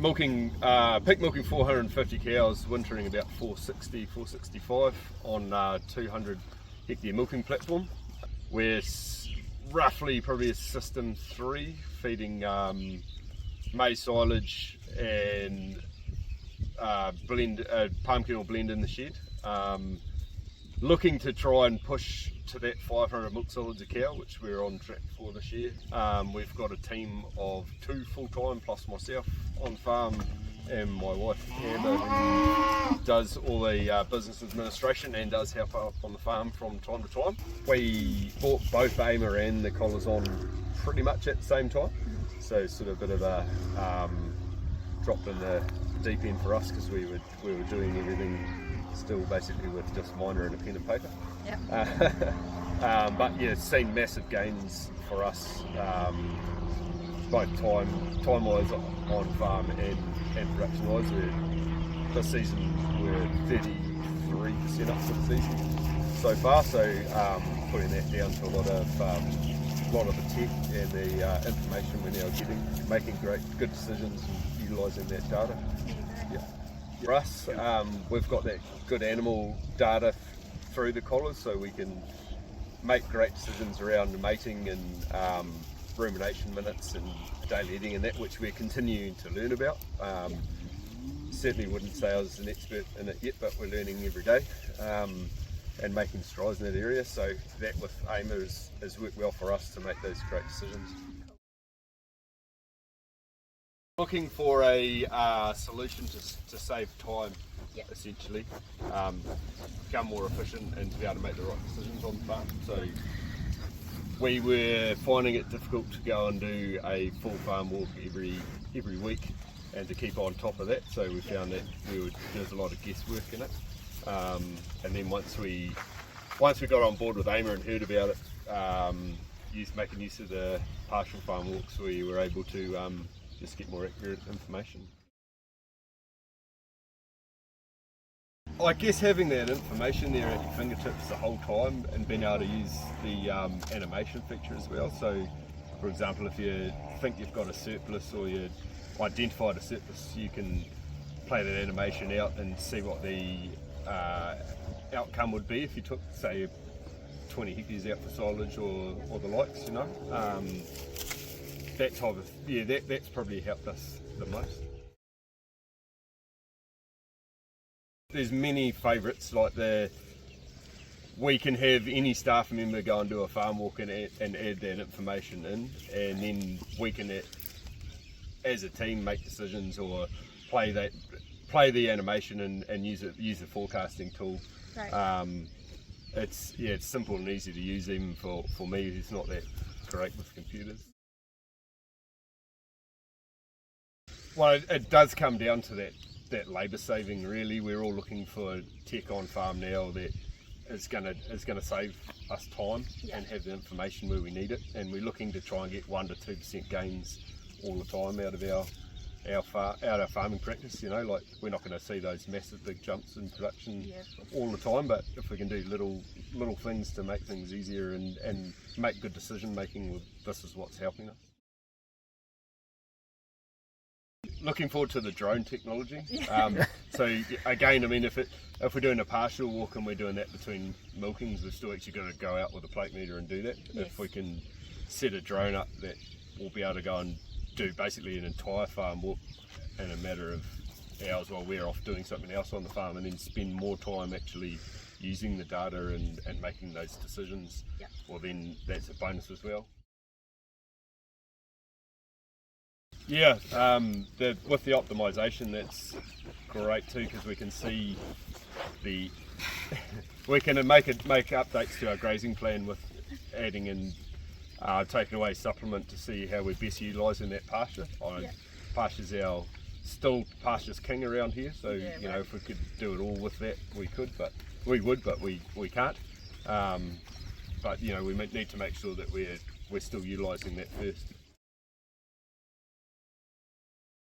milking, peak milking 450 cows, wintering about 460, 465 on 200 hectare milking platform. We're roughly probably a system 3, feeding maize silage and palm kernel blend in the shed. Looking to try and push to that 500 milk solids a cow, which we're on track for this year. We've got a team of 2 full-time plus myself on farm, and my wife Amber, who does all the business administration and does help out on the farm from time to time. We bought both AIMER and the collars on pretty much at the same time, so sort of a bit of a drop in the deep end for us, because we were doing everything still basically with just minor and a pen and paper. Yep. But yeah, seen massive gains for us, both time wise on farm and production wise. This season we're 33% up for the season so far, so putting that down to a lot of the tech and the information we're now getting, making good decisions and utilising that data. Yeah. For us, we've got that good animal data through the collars, so we can make great decisions around the mating and rumination minutes and daily eating and that, which we're continuing to learn about. Certainly wouldn't say I was an expert in it yet, but we're learning every day and making strides in that area. So that with AIMER has worked well for us to make those great decisions. Looking for a solution to save time, essentially, become more efficient and to be able to make the right decisions on the farm. So we were finding it difficult to go and do a full farm walk every week and to keep on top of that. So we found that there's a lot of guesswork in it. And then once we got on board with AIMER and heard about it, making use of the partial farm walks, we were able to just get more accurate information. I guess having that information there at your fingertips the whole time and being able to use the animation feature as well. So for example, if you think you've got a surplus or you identified a surplus, you can play that animation out and see what the outcome would be if you took, say, 20 hectares out for silage or the likes, you know. That type of, that's probably helped us the most. There's many favourites, like we can have any staff member go and do a farm walk and add that information in, and then we can, as a team, make decisions or play the animation and use the forecasting tool. Right. It's simple and easy to use, even for me who's not that great with computers. Well, it does come down to that labour saving, really. We're all looking for tech on farm now that is going to save us time and have the information where we need it, and we're looking to try and get 1 to 2% gains all the time out of our farming practice. You know, like, we're not going to see those massive big jumps in production all the time, but if we can do little things to make things easier and make good decision making, this is what's helping us. Looking forward to the drone technology. So again, I mean, if we're doing a partial walk and we're doing that between milkings, we've still actually got to go out with a plate meter and do that. Yes. If we can set a drone up, that we'll be able to go and do basically an entire farm walk in a matter of hours while we're off doing something else on the farm, and then spend more time actually using the data and making those decisions. Well, then that's a bonus as well. Yeah, with the optimization, that's great too, because we can see we can make updates to our grazing plan with adding in taking away supplement to see how we're best utilising that pasture. Pasture's pasture's king around here, so you know, if we could do it all with that, we would, but we can't. But you know, we need to make sure that we're still utilising that first.